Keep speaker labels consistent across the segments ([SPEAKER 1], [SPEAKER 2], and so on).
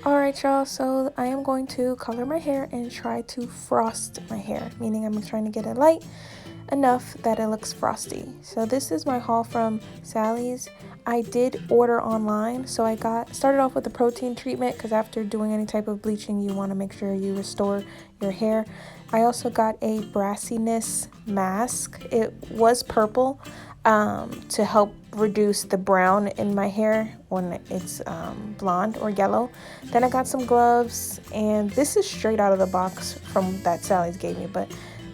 [SPEAKER 1] Alright y'all, so I am going to color my hair and try to frost my hair, meaning I'm trying to get it light enough that it looks frosty. So this is my haul from Sally's. I did order online, so I started off with the protein treatment because after doing any type of bleaching you want to make sure you restore your hair. I also got a brassiness mask. It was purple to help reduce the brown in my hair when it's blonde or yellow. Then I got some gloves, and this is straight out of the box from that Sally's gave me, but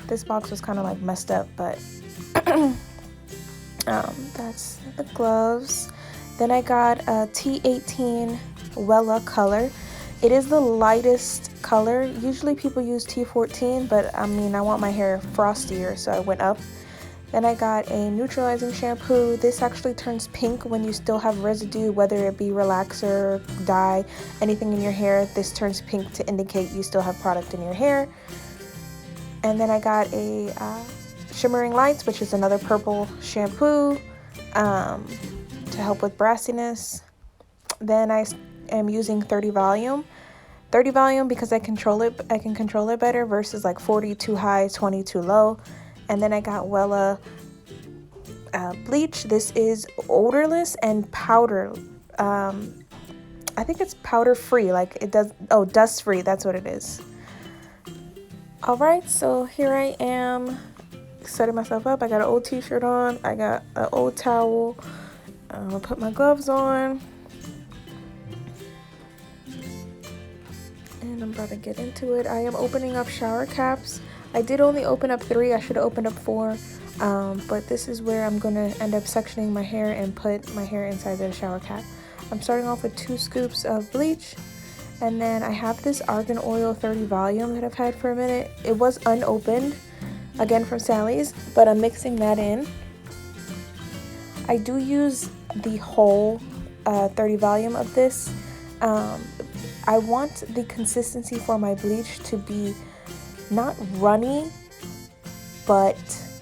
[SPEAKER 1] this box was kind of like messed up, but that's the gloves. Then I got a T18 Wella color. It is the lightest color. Usually people use T14, but I mean, I want my hair frostier, so I went up. Then I got a neutralizing shampoo. This actually turns pink when you still have residue, whether it be relaxer, dye, anything in your hair. This turns pink to indicate you still have product in your hair. And then I got a shimmering lights, which is another purple shampoo to help with brassiness. Then I am using 30 volume because I can control it better versus like 40 too high, 20 too low. And then I got Wella bleach. This is odorless and powder. I think it's powder free, like it does. Oh, dust free. That's what it is. All right, so here I am setting myself up. I got an old t-shirt on. I got an old towel. I'm gonna put my gloves on. And I'm about to get into it. I am opening up shower caps. I did only open up 3. I should have opened up 4. But this is where I'm gonna end up sectioning my hair and put my hair inside the shower cap. I'm starting off with 2 scoops of bleach. And then I have this argan oil 30 volume that I've had for a minute. It was unopened, again from Sally's, but I'm mixing that in. I do use the whole 30 volume of this. I want the consistency for my bleach to be not runny, but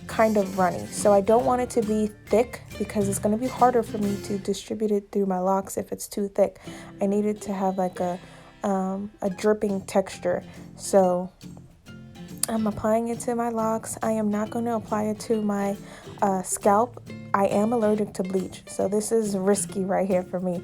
[SPEAKER 1] kind of runny. So I don't want it to be thick because it's going to be harder for me to distribute it through my locks if it's too thick. I need it to have like a dripping texture. So I'm applying it to my locks. I am not going to apply it to my scalp. I am allergic to bleach, so this is risky right here for me.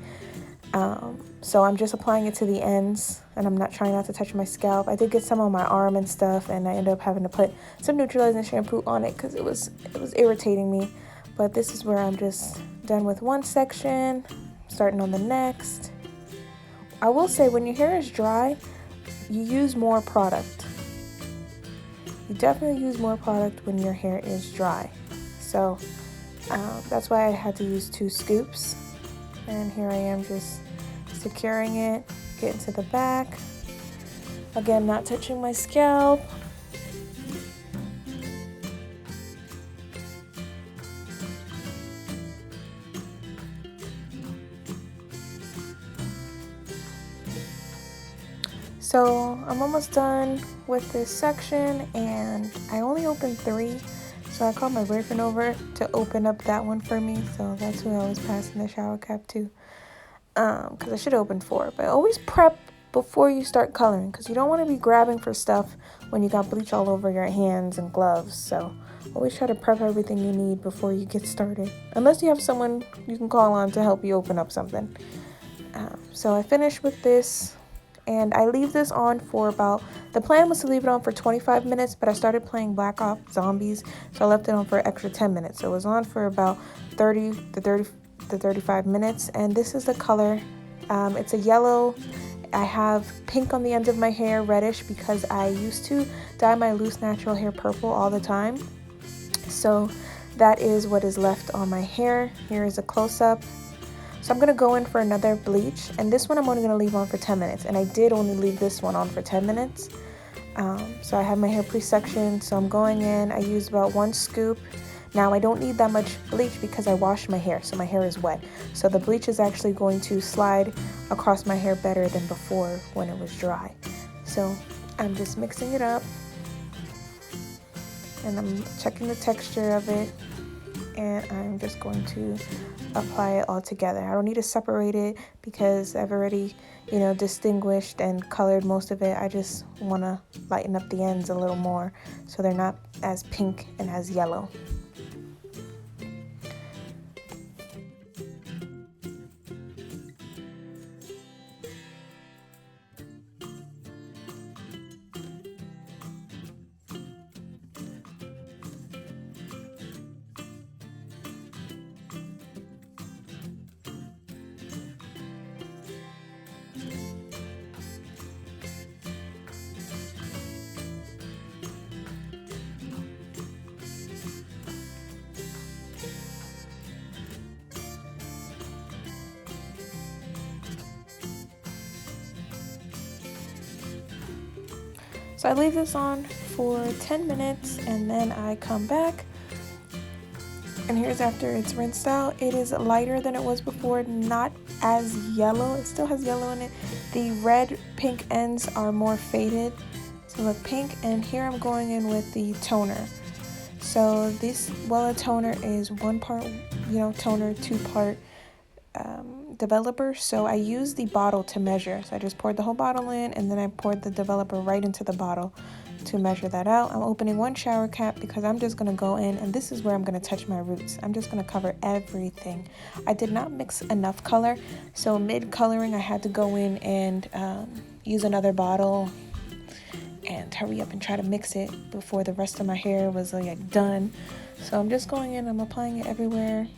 [SPEAKER 1] So I'm just applying it to the ends, and I'm not trying not to touch my scalp. I did get some on my arm and stuff, and I ended up having to put some neutralizing shampoo on it because it was irritating me. But this is where I'm just done with one section, starting on the next. I will say, when your hair is dry, you use more product. You definitely use more product when your hair is dry. So that's why I had to use 2 scoops. And here I am just securing it, getting to the back. Again, not touching my scalp. So I'm almost done with this section, and I only opened 3. So I called my boyfriend over to open up that one for me. So that's who I was passing the shower cap to. Because I should have opened 4. But always prep before you start coloring, because you don't want to be grabbing for stuff when you got bleach all over your hands and gloves. So always try to prep everything you need before you get started. Unless you have someone you can call on to help you open up something. So I finished with this. And I leave this on for the plan was to leave it on for 25 minutes, but I started playing Black Ops Zombies, so I left it on for an extra 10 minutes. So it was on for about 30 to 35 minutes, and this is the color. It's a yellow. I have pink on the ends of my hair, reddish, because I used to dye my loose natural hair purple all the time. So that is what is left on my hair. Here is a close-up. So I'm going to go in for another bleach, and this one I'm only going to leave on for 10 minutes, and I did only leave this one on for 10 minutes. So I have my hair pre-sectioned, so I'm going in. I used about 1 scoop. Now I don't need that much bleach because I washed my hair, so my hair is wet. So the bleach is actually going to slide across my hair better than before when it was dry. So I'm just mixing it up, and I'm checking the texture of it. And I'm just going to apply it all together. I don't need to separate it because I've already, distinguished and colored most of it. I just want to lighten up the ends a little more so they're not as pink and as yellow. So I leave this on for 10 minutes and then I come back, and here's after it's rinsed out. It is lighter than it was before, not as yellow. It still has yellow in it. The red pink ends are more faded to look pink, and here I'm going in with the toner. So this Wella toner is 1 part, toner, 2 part developer. So I use the bottle to measure. So I just poured the whole bottle in, and then I poured the developer right into the bottle to measure that out. I'm opening 1 shower cap because I'm just going to go in, and this is where I'm going to touch my roots. I'm just going to cover everything. I did not mix enough color, so mid coloring I had to go in and use another bottle and hurry up and try to mix it before the rest of my hair was done. So I'm just going in, I'm applying it everywhere,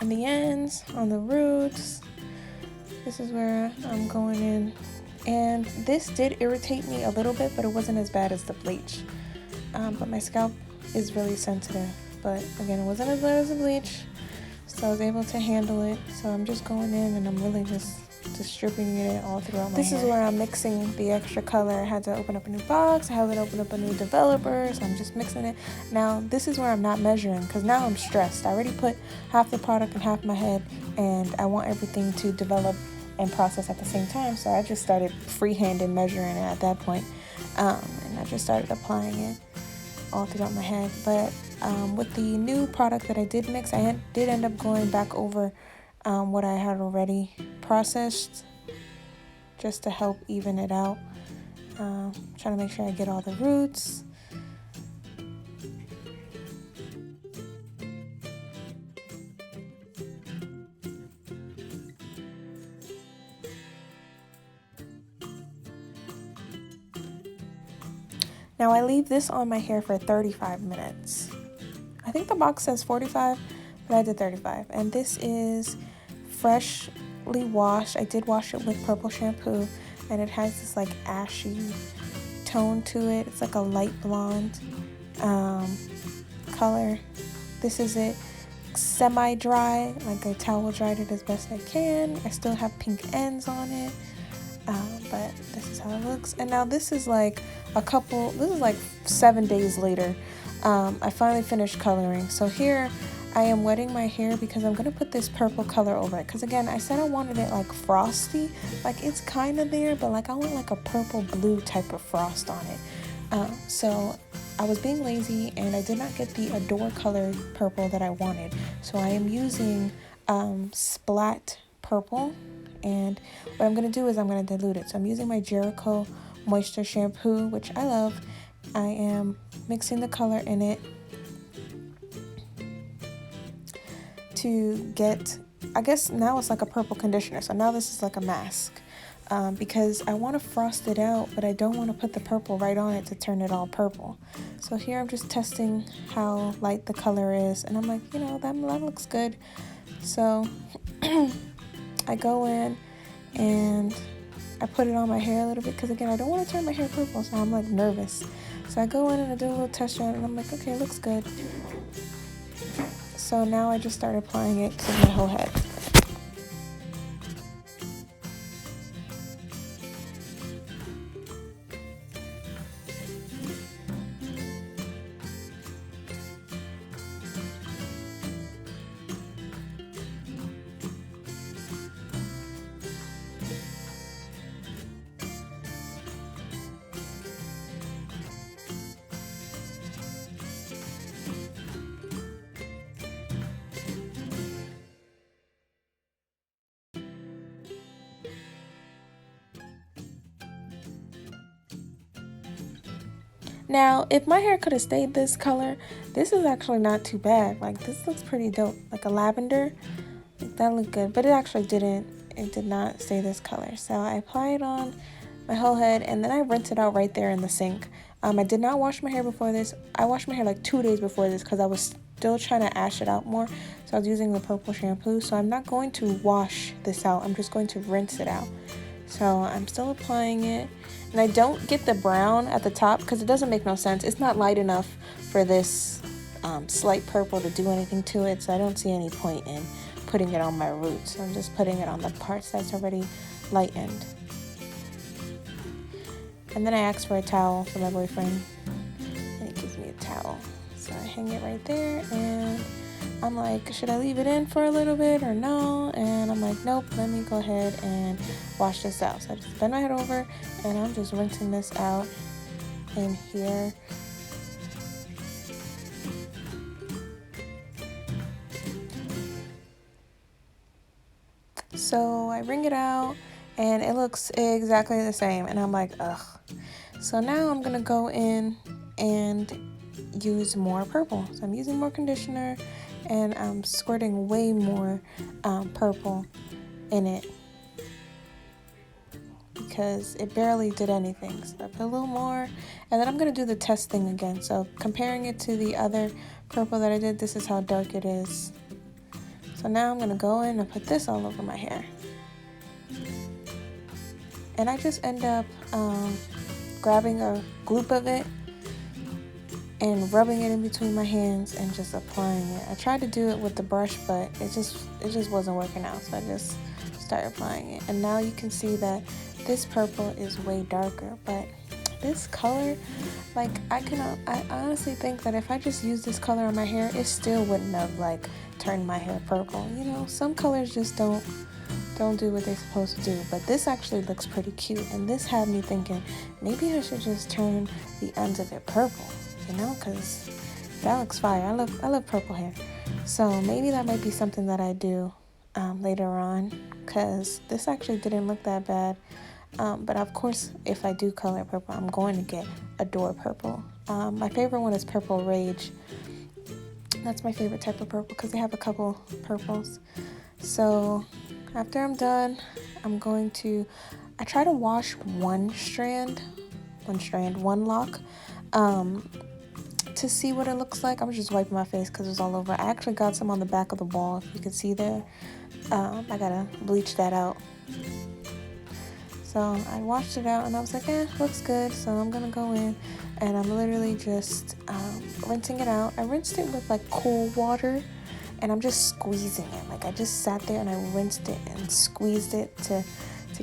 [SPEAKER 1] on the ends, on the roots. This is where I'm going in. And this did irritate me a little bit, but it wasn't as bad as the bleach. But my scalp is really sensitive. But again, it wasn't as bad as the bleach, so I was able to handle it. So I'm just going in and I'm really just distributing it all throughout my hair. This is where I'm mixing the extra color. I had to open up a new box. I had to open up a new developer, so I'm just mixing it. Now, this is where I'm not measuring because now I'm stressed. I already put half the product in half my head, and I want everything to develop and process at the same time. So I just started freehanding measuring it at that point. And I just started applying it all throughout my head. But with the new product that I did mix, I did end up going back over what I had already processed just to help even it out. Trying to make sure I get all the roots. Now I leave this on my hair for 35 minutes. I think the box says 45, but I did 35. And this is freshly washed. I did wash it with purple shampoo, and it has this ashy tone to it. It's like a light blonde color. This is it semi-dry, I towel dried it as best I can. I still have pink ends on it. But this is how it looks. And now this is this is 7 days later. I finally finished coloring. So here I am wetting my hair because I'm going to put this purple color over it. Because again, I said I wanted it frosty. It's kind of there, but I want a purple blue type of frost on it. So I was being lazy and I did not get the Adore color purple that I wanted. So I am using Splat purple. And what I'm going to do is I'm going to dilute it. So I'm using my Jericho Moisture Shampoo, which I love. I am mixing the color in it to get, I guess now it's like a purple conditioner. So now this is like a mask because I want to frost it out, but I don't want to put the purple right on it to turn it all purple. So here I'm just testing how light the color is. And I'm like, that looks good. So I go in and I put it on my hair a little bit because again, I don't want to turn my hair purple, so I'm nervous. So I go in and I do a little test run and I'm like, okay, it looks good. So now I just start applying it to my whole head. Now, if my hair could have stayed this color, this is actually not too bad. Like, this looks pretty dope. Like a lavender, like, that looked good, but it actually didn't. It did not stay this color. So I apply it on my whole head, and then I rinse it out right there in the sink. I did not wash my hair before this. I washed my hair like 2 days before this because I was still trying to ash it out more. So I was using the purple shampoo. So I'm not going to wash this out. I'm just going to rinse it out. So I'm still applying it. And I don't get the brown at the top because it doesn't make no sense. It's not light enough for this slight purple to do anything to it. So I don't see any point in putting it on my roots. I'm just putting it on the parts that's already lightened. And then I asked for a towel from my boyfriend, and he gives me a towel. So I hang it right there, and I'm like, should I leave it in for a little bit or no? And I'm like, nope, let me go ahead and wash this out. So I just bend my head over, and I'm just rinsing this out in here. So I wring it out, and it looks exactly the same, and I'm like, ugh. So now I'm gonna go in and use more purple. So I'm using more conditioner, and I'm squirting way more purple in it because it barely did anything. So I put a little more, and then I'm gonna do the test thing again. So comparing it to the other purple that I did, this is how dark it is. So now I'm gonna go in and put this all over my hair. And I just end up grabbing a gloop of it and rubbing it in between my hands and just applying it. I tried to do it with the brush, but it just wasn't working out. So I just started applying it. And now you can see that this purple is way darker, but this color, like I honestly think that if I just used this color on my hair, it still wouldn't have like turned my hair purple. You know, some colors just don't do what they're supposed to do, but this actually looks pretty cute, and this had me thinking maybe I should just turn the ends of it purple, you know, because that looks fire. I love purple hair, so maybe that might be something that I do later on, because this actually didn't look that bad. But of course, if I do color purple, I'm going to get Adore Purple. My favorite one is Purple Rage. That's my favorite type of purple because they have a couple purples. So after I'm done, I try to wash one lock, to see what it looks like. I was just wiping my face because it was all over. I actually got some on the back of the wall, if you can see there. I gotta bleach that out. So I washed it out and I was like, looks good. So I'm gonna go in and I'm literally just rinsing it out. I rinsed it with like cool water, and I'm just squeezing it. Like I just sat there and I rinsed it and squeezed it to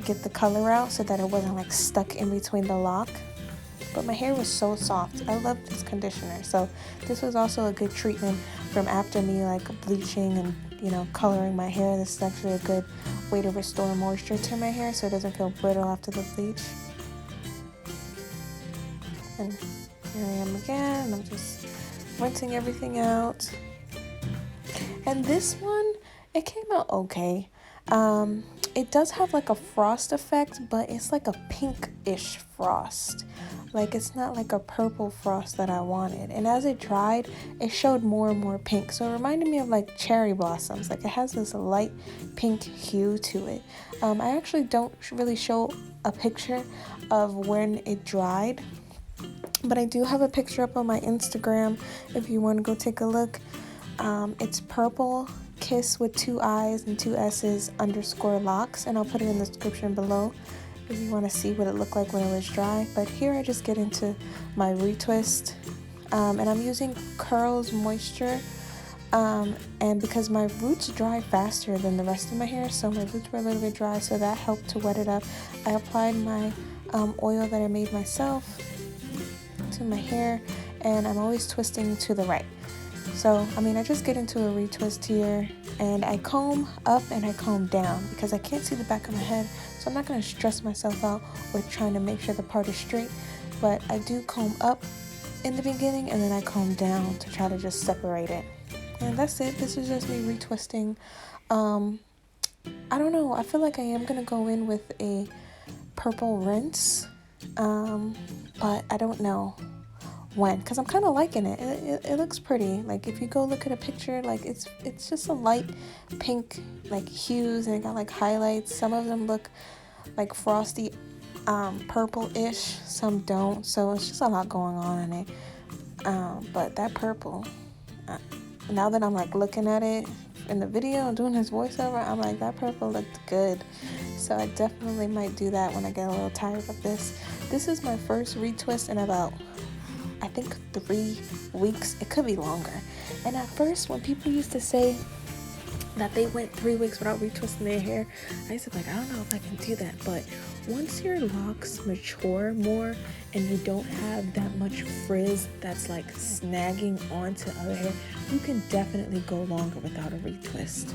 [SPEAKER 1] get the color out so that it wasn't like stuck in between the lock. But my hair was so soft. I love this conditioner. So this was also a good treatment from after me like bleaching and, you know, coloring my hair. This is actually a good way to restore moisture to my hair so it doesn't feel brittle after the bleach. And here I am again, and I'm just rinsing everything out. And this one, it came out okay. It does have like a frost effect, but it's like a pinkish frost. Like it's not like a purple frost that I wanted. And as it dried, it showed more and more pink. So it reminded me of like cherry blossoms. Like it has this light pink hue to it. I actually don't really show a picture of when it dried, but I do have a picture up on my Instagram if you want to go take a look. It's Purple Kiss with 2 I's and 2 S's _ locs, and I'll put it in the description below if you want to see what it looked like when it was dry. But here I just get into my retwist, and I'm using Curls Moisture, and because my roots dry faster than the rest of my hair, so my roots were a little bit dry, so that helped to wet it up. I applied my oil that I made myself to my hair, and I'm always twisting to the right. So, I just get into a retwist here, and I comb up and I comb down because I can't see the back of my head, so I'm not going to stress myself out with trying to make sure the part is straight, but I do comb up in the beginning, and then I comb down to try to just separate it. And that's it. This is just me retwisting. I don't know. I feel like I am going to go in with a purple rinse, but I don't know when, because I'm kind of liking it. It looks pretty. Like if you go look at a picture, like it's just a light pink like hues, and it got like highlights. Some of them look like frosty purple-ish, some don't, so it's just a lot going on in it. But that purple, now that I'm like looking at it in the video and doing his voiceover, I'm like, that purple looked good. So I definitely might do that when I get a little tired of this. This is my first retwist in about, I think, 3 weeks. It could be longer. And at first, when people used to say that they went 3 weeks without retwisting their hair, I used to be like, I don't know if I can do that. But once your locks mature more and you don't have that much frizz that's like snagging onto other hair, you can definitely go longer without a retwist.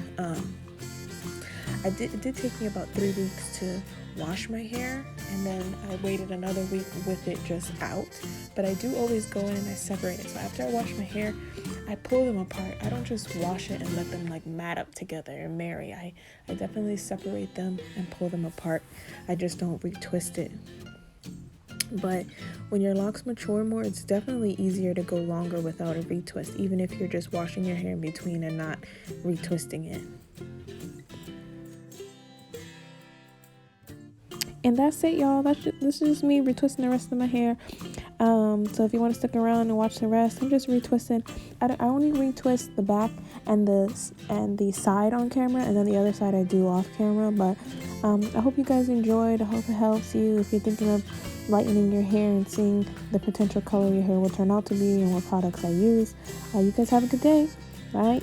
[SPEAKER 1] It did take me about 3 weeks to wash my hair, and then I waited another week with it just out. But I do always go in and I separate it. So after I wash my hair, I pull them apart. I don't just wash it and let them like mat up together and marry. I definitely separate them and pull them apart. I just don't retwist it. But when your locks mature more, it's definitely easier to go longer without a retwist, even if you're just washing your hair in between and not retwisting it. And that's it, y'all. This is just me retwisting the rest of my hair. So if you want to stick around and watch the rest, I'm just retwisting. I only retwist the back and the side on camera, and then the other side I do off camera. But I hope you guys enjoyed. I hope it helps you if you're thinking of lightening your hair and seeing the potential color your hair will turn out to be and what products I use. You guys have a good day. Bye.